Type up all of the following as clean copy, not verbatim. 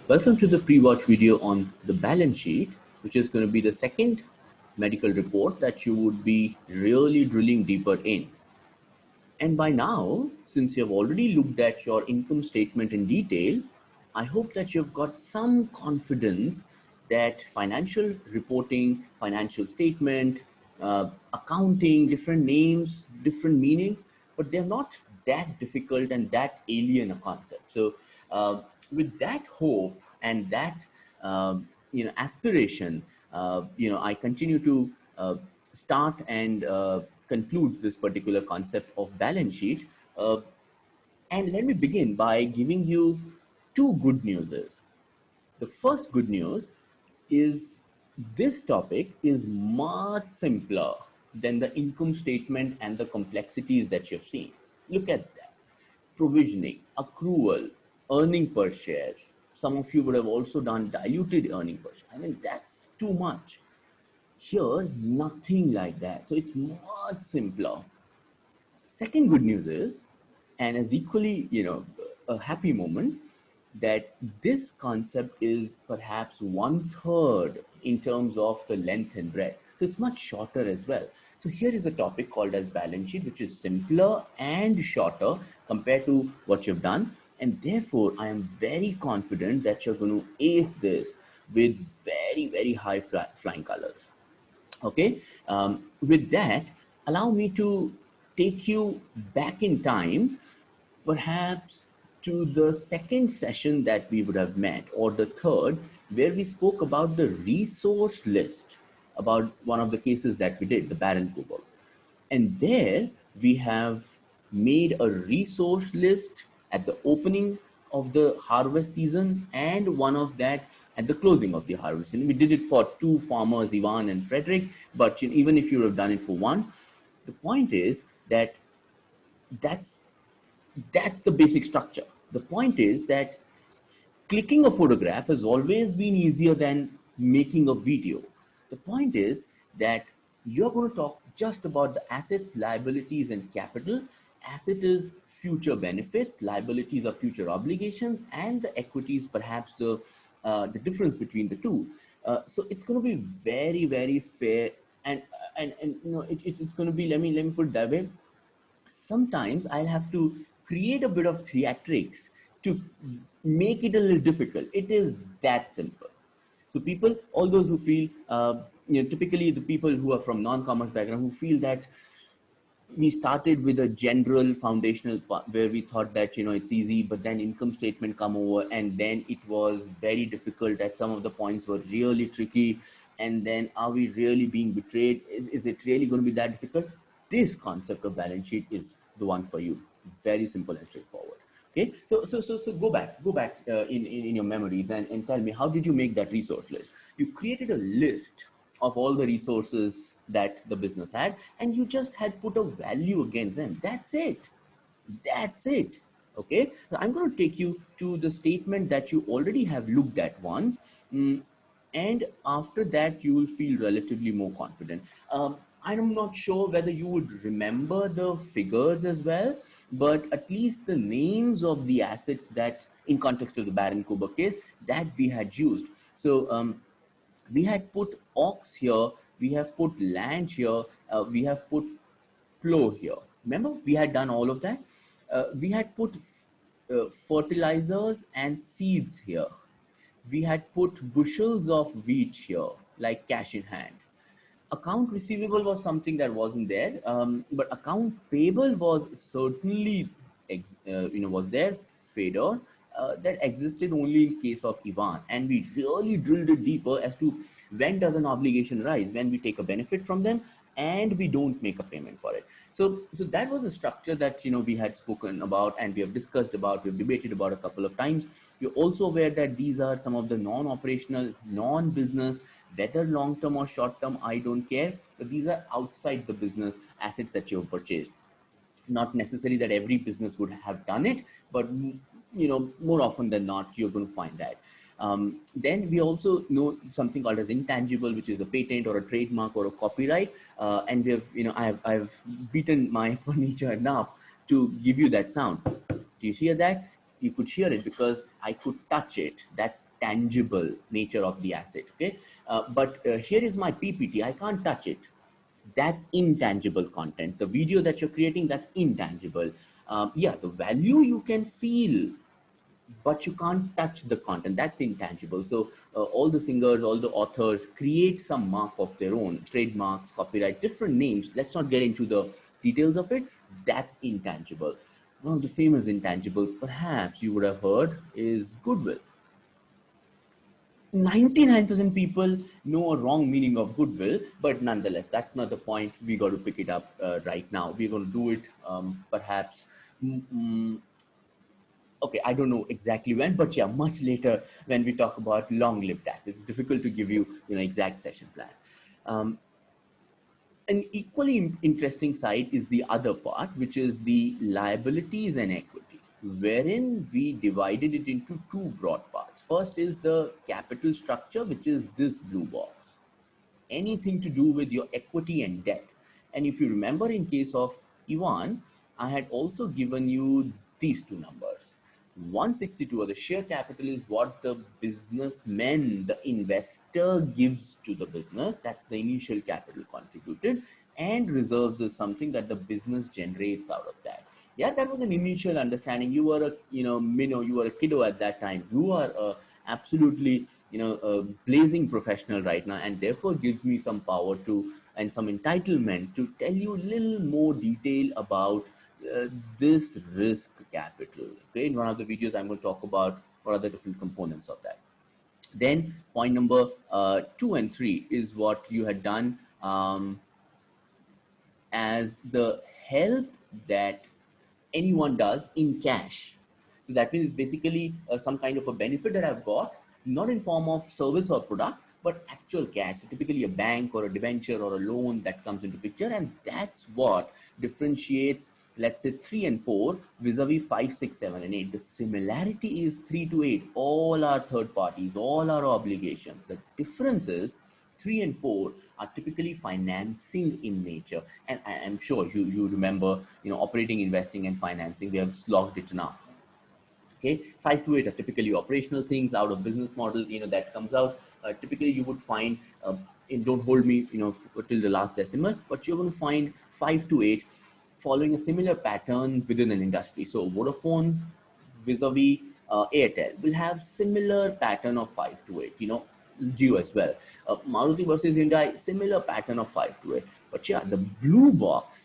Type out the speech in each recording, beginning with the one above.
Welcome to the pre-watch video on the balance sheet, which is going to be the second medical report that you would be really drilling deeper in. And by now, since you've already looked at your income statement in detail, I hope that you've got some confidence that financial reporting, financial statement, accounting, different names, different meanings, but they're not that difficult and that alien a concept. So, with that hope and that aspiration, I continue to start and conclude this particular concept of balance sheet. Uh, and let me begin by giving you two good news. The first good news is this topic is much simpler than the income statement and the complexities that you've seen. Look at that. Provisioning, accrual, earning per share. Some of you would have also done diluted earning per share. I mean, that's too much. Here, nothing like that. So it's much simpler. Second good news is, and as equally, a happy moment, that this concept is perhaps one third in terms of the length and breadth. So it's much shorter as well. So here is a topic called as balance sheet, which is simpler and shorter compared to what you've done. And therefore, I am very confident that you're going to ace this with very, very high flying colors. Okay, with that, allow me to take you back in time, perhaps to the second session that we would have met, or the third, where we spoke about the resource list, about one of the cases that we did, the Baron Kubo. And there we have made a resource list at the opening of the harvest season and one of that at the closing of the harvest season. We did it for two farmers, Ivan and Frederick, but even if you have done it for one, the point is that that's that's the basic structure. The point is that clicking a photograph has always been easier than making a video. The point is that you're going to talk just about the assets, liabilities, and capital. Asset is future benefits, liabilities are future obligations, and the equity is perhaps the difference between the two. So it's going to be very, very fair, and it's going to be. Let me put it that way. Sometimes I'll have to create a bit of theatrics to make it a little difficult. It is that simple. So people, all those who feel, typically the people who are from non-commerce background who feel that we started with a general foundational part where we thought that it's easy, but then income statement come over and then it was very difficult that some of the points were really tricky, and then are we really being betrayed? Is it really going to be that difficult? This concept of balance sheet is the one for you. Very simple and straightforward. Okay, so go back in your memories and tell me, how did you make that resource list? You created a list of all the resources that the business had, and you just had put a value against them. That's it. Okay, so I'm going to take you to the statement that you already have looked at once. And after that you will feel relatively more confident. I'm not sure whether you would remember the figures as well, but at least the names of the assets that, in context of the Baron Kuber case, that we had used. So we had put ox here, we have put land here, we have put plow here. Remember, we had done all of that. We had put fertilizers and seeds here. We had put bushels of wheat here, like cash in hand. Account receivable was something that wasn't there, but account payable was certainly, was there. Fedor, that existed only in case of Ivan, and we really drilled it deeper as to when does an obligation arise, when we take a benefit from them and we don't make a payment for it. So that was a structure that we had spoken about and we have discussed about, we've debated about a couple of times. You're also aware that these are some of the non-operational, non-business, whether long-term or short-term, I don't care, but these are outside the business assets that you've purchased. Not necessarily that every business would have done it, but more often than not, you're going to find that. Then we also know something called as intangible, which is a patent or a trademark or a copyright. And we have, I've beaten my furniture enough to give you that sound. Do you hear that? You could hear it because I could touch it. That's tangible nature of the asset. Okay, but here is my PPT. I can't touch it. That's intangible content. The video that you're creating, that's intangible. Yeah, the value you can feel, but you can't touch the content. That's intangible. So all the singers, all the authors create some mark of their own, trademarks, copyright, different names. Let's not get into the details of it. That's intangible. One of the famous intangibles, perhaps you would have heard, is goodwill. 99% people know a wrong meaning of goodwill, but nonetheless, that's not the point. We got to pick it up right now. We're going to do it perhaps. mm, okay, I don't know exactly when, but yeah, much later when we talk about long-lived assets. It's difficult to give you, exact session plan. Um, an equally interesting side is the other part, which is the liabilities and equity, wherein we divided it into two broad parts. First is the capital structure, which is this blue box. Anything to do with your equity and debt. And if you remember, in case of Ivan, I had also given you these two numbers. 162, or the share capital, is what the businessman, the investor, gives to the business. That's the initial capital contributed. And reserves is something that the business generates out of that. Yeah, that was an initial understanding. You were a, minnow, you were a kiddo at that time. You are absolutely, a blazing professional right now, and therefore gives me some power to, and some entitlement to tell you a little more detail about uh, this risk capital. Okay, in one of the videos, I'm going to talk about what are the different components of that. Then point number 2 and 3 is what you had done as the help that anyone does in cash. So that means basically some kind of a benefit that I've got, not in form of service or product, but actual cash. So typically a bank or a debenture or a loan that comes into picture, and that's what differentiates, let's say, 3 and 4 vis-a-vis 5, 6, 7, and 8. The similarity is 3 to 8. All our third parties, all our obligations. The difference is 3 and 4 are typically financing in nature. And I'm sure you remember, operating, investing, and financing. We have slogged it enough. Okay, 5 to 8 are typically operational things out of business model. That comes out. Typically, you would find, and don't hold me, till the last decimal, but you're going to find 5 to 8 following a similar pattern within an industry. So Vodafone vis-a-vis Airtel will have similar pattern of 5 to 8. Jio as well. Maruti versus Hyundai, similar pattern of 5 to 8. But yeah, the blue box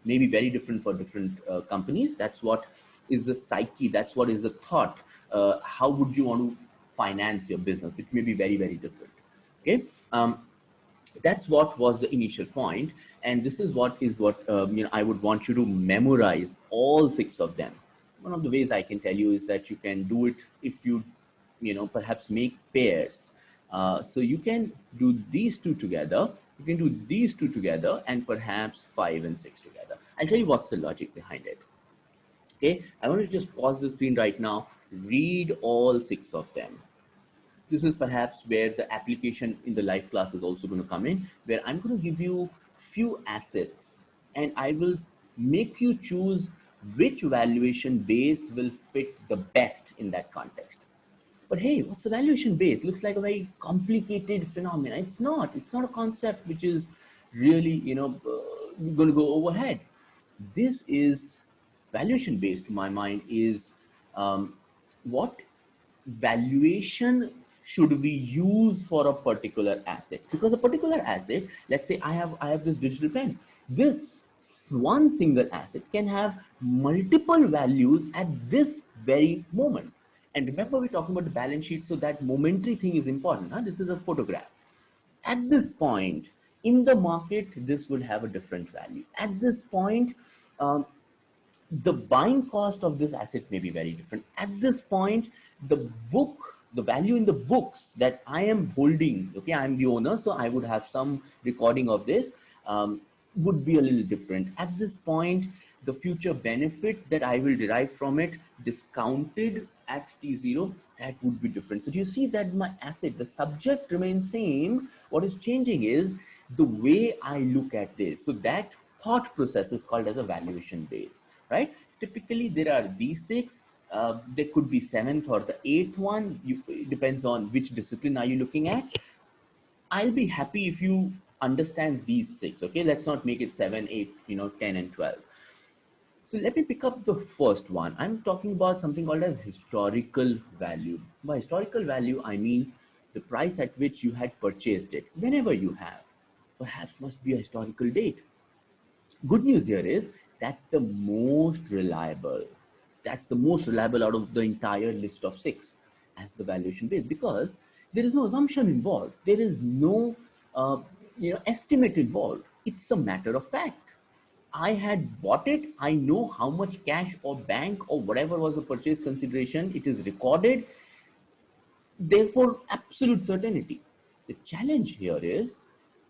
may be very different for different companies. That's what is the psyche. That's what is the thought. How would you want to finance your business? It may be very, very different. Okay. That's what was the initial point, and this is what I would want you to memorize all 6 of them. One of the ways I can tell you is that you can do it if you perhaps make pairs. So you can do these two together, you can do these two together, and perhaps 5 and 6 together. I'll tell you what's the logic behind it. Okay, I want to just pause the screen right now, read all 6 of them. This is perhaps where the application in the live class is also going to come in, where I'm going to give you few assets, and I will make you choose which valuation base will fit the best in that context. But hey, what's the valuation base? Looks like a very complicated phenomenon. It's not. It's not a concept which is really, going to go overhead. This is valuation based, to my mind, is what valuation should we use for a particular asset. Because a particular asset, let's say I have this digital pen. This one single asset can have multiple values at this very moment. And remember, we're talking about the balance sheet, so that momentary thing is important. Huh? This is a photograph. At this point in the market, this would have a different value. At this point, um, the buying cost of this asset may be very different. At this point, the book, the value in the books that I am holding, okay, I'm the owner, so I would have some recording of this, would be a little different. At this point, the future benefit that I will derive from it, discounted at T0, that would be different. So do you see that my asset, the subject remains same. What is changing is the way I look at this. So that thought process is called as a valuation base, right? Typically, there are these 6, There could be seventh or the eighth one. It depends on which discipline are you looking at. I'll be happy if you understand these six. Okay, let's not make it seven, eight, 10 and 12. So let me pick up the first one. I'm talking about something called as historical value. By historical value, I mean the price at which you had purchased it, whenever you have. Perhaps must be a historical date. Good news here is that's the most reliable. That's the most reliable out of the entire list of six as the valuation base, because there is no assumption involved. There is no estimate involved. It's a matter of fact. I had bought it. I know how much cash or bank or whatever was the purchase consideration. It is recorded. Therefore, absolute certainty. The challenge here is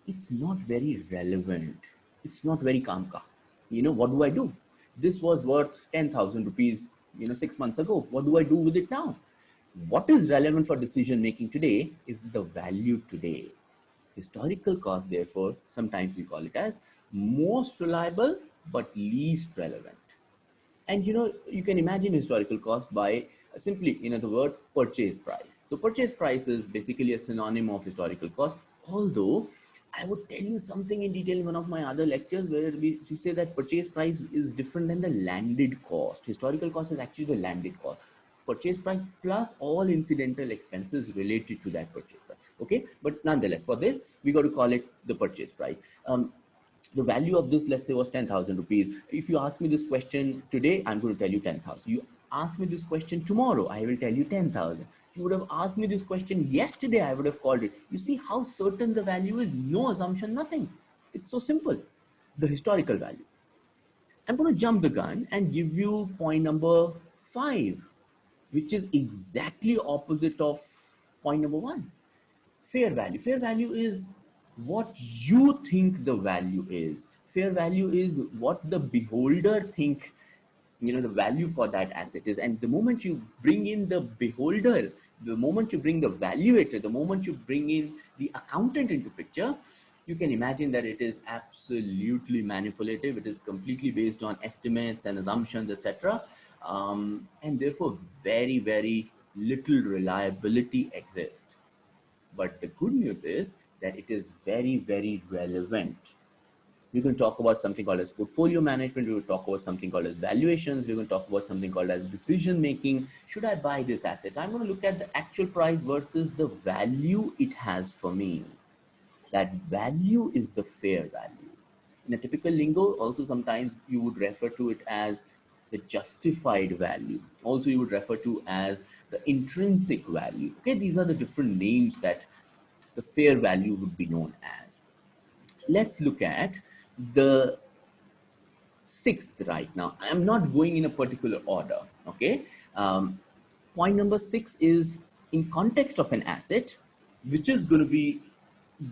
it's not very relevant. It's not very kamka. What do I do? This was worth 10,000 rupees, 6 months ago. What do I do with it now? What is relevant for decision making today is the value today. Historical cost, therefore, sometimes we call it as most reliable but least relevant. And you can imagine historical cost by simply, the word purchase price. So purchase price is basically a synonym of historical cost. Although I would tell you something in detail in one of my other lectures where we say that purchase price is different than the landed cost. Historical cost is actually the landed cost. Purchase price plus all incidental expenses related to that purchase price. Okay, but nonetheless, for this we got to call it the purchase price. The value of this, let's say, was 10,000 rupees. If you ask me this question today, I'm going to tell you 10,000. You ask me this question tomorrow, I will tell you 10,000. You would have asked me this question yesterday, I would have called it. You see how certain the value is? No assumption, nothing. It's so simple. The historical value. I'm going to jump the gun and give you point number 5, which is exactly opposite of point number 1. Fair value. Fair value is what you think the value is. Fair value is what the beholder think, the value for that asset is. And the moment you bring in the beholder, the moment you bring the valuator, the moment you bring in the accountant into picture, you can imagine that it is absolutely manipulative. It is completely based on estimates and assumptions, etc. And therefore very, very little reliability exists. But the good news is that it is very, very relevant. We can talk about something called as portfolio management. We will talk about something called as valuations. We will talk about something called as decision making. Should I buy this asset? I'm going to look at the actual price versus the value it has for me. That value is the fair value. In a typical lingo, also sometimes you would refer to it as the justified value. Also, you would refer to as the intrinsic value. Okay, these are the different names that the fair value would be known as. Let's look at the sixth right now. I'm not going in a particular order. Okay. Point number 6 is in context of an asset, which is going to be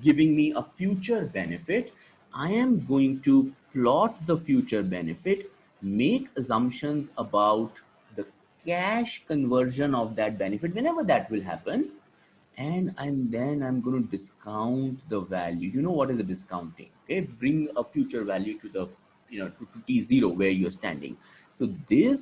giving me a future benefit. I am going to plot the future benefit, make assumptions about the cash conversion of that benefit whenever that will happen, and then I'm going to discount the value. You know what is the discounting? Okay, bring a future value to the to t0 where you're standing. So this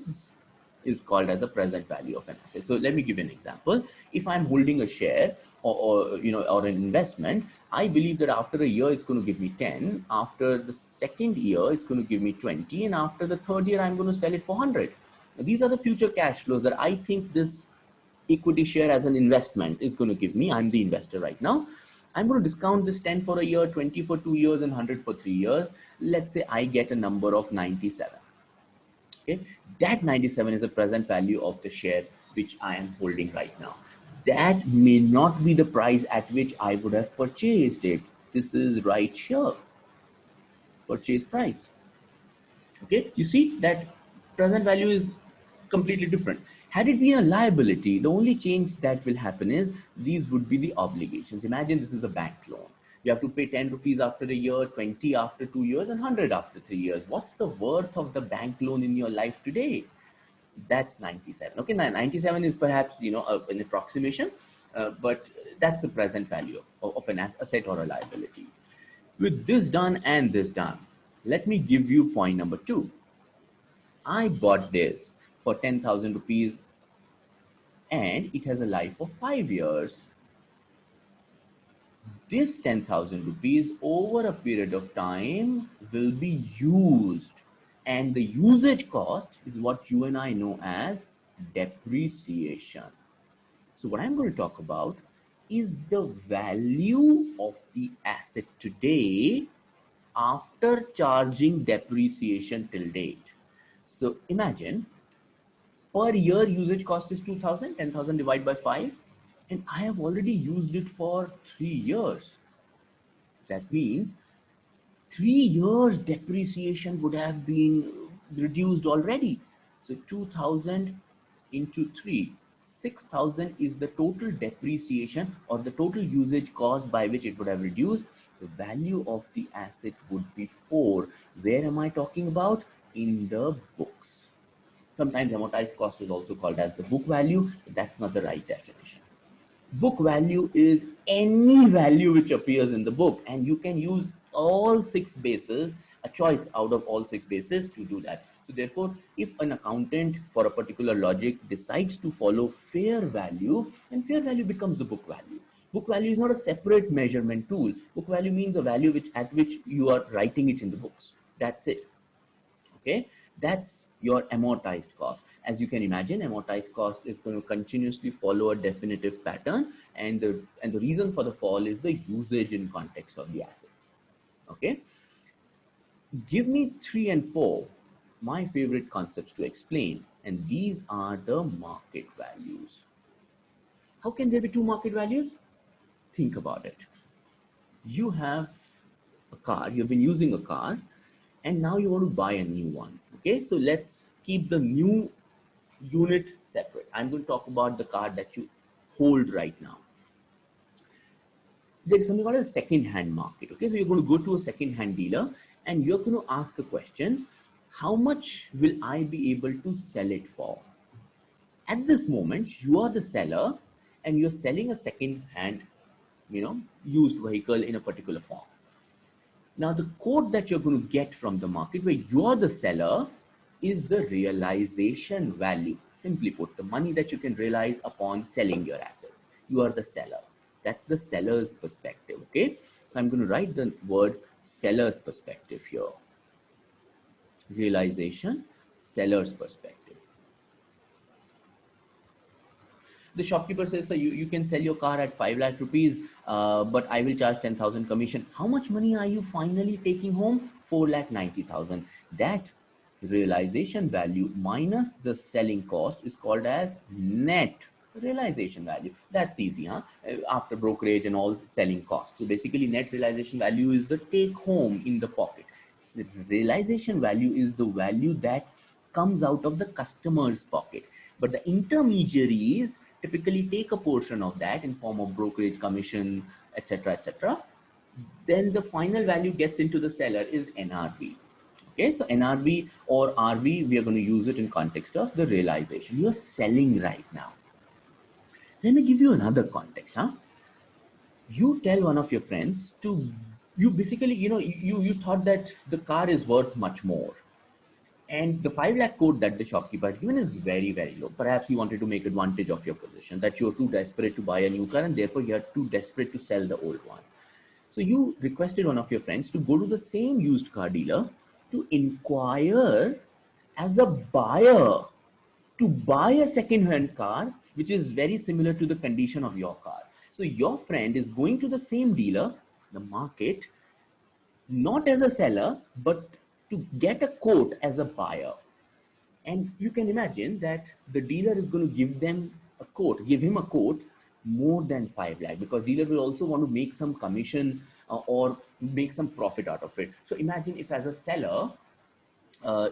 is called as the present value of an asset. So let me give you an example. If I'm holding a share or or an investment, I believe that after a year it's going to give me 10. After the second year it's going to give me 20, and after the third year I'm going to sell it for 100. Now, these are the future cash flows that I think this equity share as an investment is going to give me. I'm the investor right now. I'm going to discount this 10 for a year, 20 for 2 years, and 100 for 3 years. Let's say I get a number of 97. Okay, that 97 is the present value of the share which I am holding right now. That may not be the price at which I would have purchased it. This is right here, purchase price. Okay, you see that present value is completely different. Had it been a liability, the only change that will happen is these would be the obligations. Imagine this is a bank loan. You have to pay 10 rupees after a year, 20 after 2 years, and 100 after 3 years. What's the worth of the bank loan in your life today? That's 97. Okay, now 97 is perhaps an approximation, but that's the present value of an asset or a liability. With this done and this done, let me give you point number 2. I bought this for 10,000 rupees and it has a life of 5 years. This 10,000 rupees over a period of time will be used, and the usage cost is what you and I know as depreciation. So what I'm going to talk about is the value of the asset today after charging depreciation till date. So imagine per year usage cost is 2000, 10,000 divided by 5, and I have already used it for 3 years. That means 3 years depreciation would have been reduced already. So 2000 into 3, 6000 is the total depreciation or the total usage cost by which it would have reduced. The value of the asset would be 4. Where am I talking about? In the books. Sometimes amortized cost is also called as the book value, but that's not the right definition. Book value is any value which appears in the book, and you can use all 6 bases, a choice out of all 6 bases to do that. So therefore, if an accountant for a particular logic decides to follow fair value, then fair value becomes the book value. Book value is not a separate measurement tool. Book value means a value at which you are writing it in the books. That's it. Okay, that's your amortized cost. As you can imagine, amortized cost is going to continuously follow a definitive pattern, and the reason for the fall is the usage in context of the assets. Okay, give me 3 and 4, my favorite concepts to explain, and these are the market values. How can there be 2 market values? Think about it. You have a car, you've been using a car, and now you want to buy a new one. Okay, so let's keep the new unit separate. I'm going to talk about the car that you hold right now. There's something called a second-hand market. Okay, so you're going to go to a second-hand dealer and you're going to ask the question, how much will I be able to sell it for? At this moment, you are the seller and you're selling a second-hand, used vehicle in a particular form. Now, the quote that you're going to get from the market where you're the seller is the realization value. Simply put, the money that you can realize upon selling your assets. You are the seller. That's the seller's perspective. Okay. So I'm going to write the word seller's perspective here. Realization, seller's perspective. The shopkeeper says, so you can sell your car at 5 lakh rupees, but I will charge 10,000 commission. How much money are you finally taking home? 4 lakh 90,000. That realization value minus the selling cost is called as net realization value. That's easy, huh? After brokerage and all selling costs. So basically net realization value is the take home in the pocket. The realization value is the value that comes out of the customer's pocket. But the intermediaries typically take a portion of that in form of brokerage commission, etc., etc. Then the final value gets into the seller is NRV. Okay, so NRV or RV, we are going to use it in context of the realization. You are selling right now. Let me give you another context. You tell one of your friends to, you basically, you thought that the car is worth much more. And the 5 lakh quote that the shopkeeper had given is very, very low. Perhaps you wanted to make advantage of your position, that you're too desperate to buy a new car and therefore you're too desperate to sell the old one. So you requested one of your friends to go to the same used car dealer to inquire as a buyer to buy a second-hand car, which is very similar to the condition of your car. So your friend is going to the same dealer, the market, not as a seller, but to get a quote as a buyer. And you can imagine that the dealer is going to give him a quote more than 5 lakh, because dealer will also want to make some commission or make some profit out of it. So imagine if as a seller,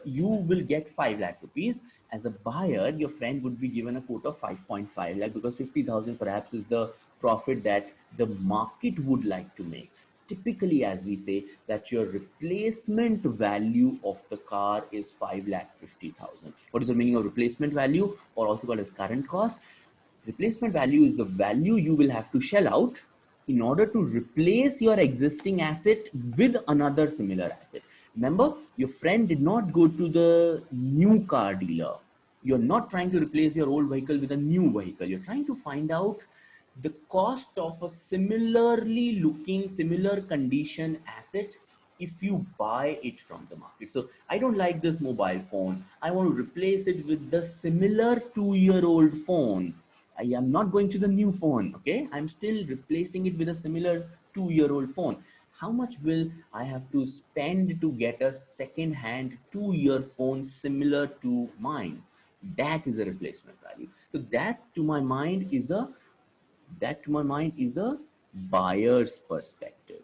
you will get 5 lakh rupees. As a buyer, your friend would be given a quote of 5.5 lakh, because 50,000 perhaps is the profit that the market would like to make. Typically, as we say, that your replacement value of the car is 5 lakh 50,000. What is the meaning of replacement value, or also called as current cost? Replacement value is the value you will have to shell out in order to replace your existing asset with another similar asset. Remember, your friend did not go to the new car dealer. You're not trying to replace your old vehicle with a new vehicle. You're trying to find out the cost of a similarly looking, similar condition asset if you buy it from the market. So I don't like this mobile phone. I want to replace it with the similar 2-year-old phone. I am not going to the new phone. Okay. I'm still replacing it with a similar 2-year-old phone. How much will I have to spend to get a second hand 2-year phone similar to mine? That is a replacement value. So that to my mind is a buyer's perspective.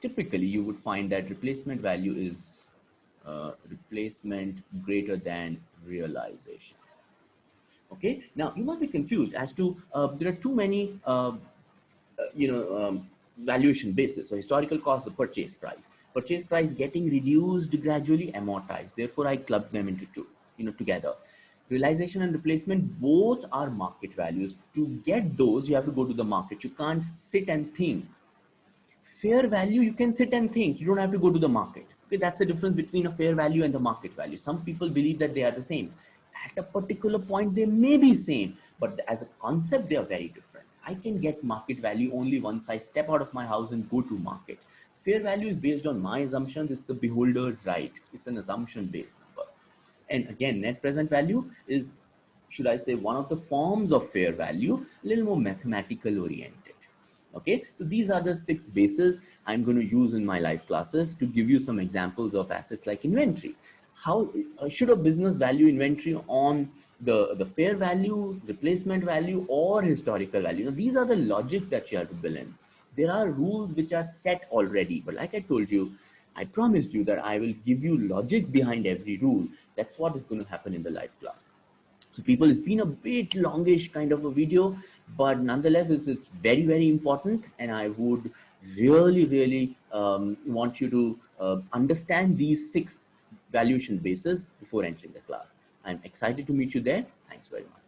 Typically you would find that replacement value is replacement greater than realization. Okay, now you might be confused as to there are too many valuation basis. So historical cost, the purchase price getting reduced gradually, amortized. Therefore I clubbed them into two, together. Realization and replacement both are market values. To get those you have to go to the market. You can't sit and think. Fair value, you can sit and think. You don't have to go to the market. Okay, that's the difference between a fair value and the market value. Some people believe that they are the same. At a particular point, they may be same, but as a concept, they are very different. I can get market value only once I step out of my house and go to market. Fair value is based on my assumptions. It's the beholder's right. It's an assumption-based number. And again, net present value is, should I say, one of the forms of fair value, a little more mathematical oriented. Okay, so these are the 6 bases I'm going to use in my live classes to give you some examples of assets like inventory. How should a business value inventory on the fair value, replacement value, or historical value? Now, these are the logic that you have to build in. There are rules which are set already, but like I told you, I promised you that I will give you logic behind every rule. That's what is going to happen in the live class. So people, it's been a bit longish kind of a video, but nonetheless, it's very, very important. And I would really want you to understand these 6 valuation bases before entering the class. I'm excited to meet you there. Thanks very much.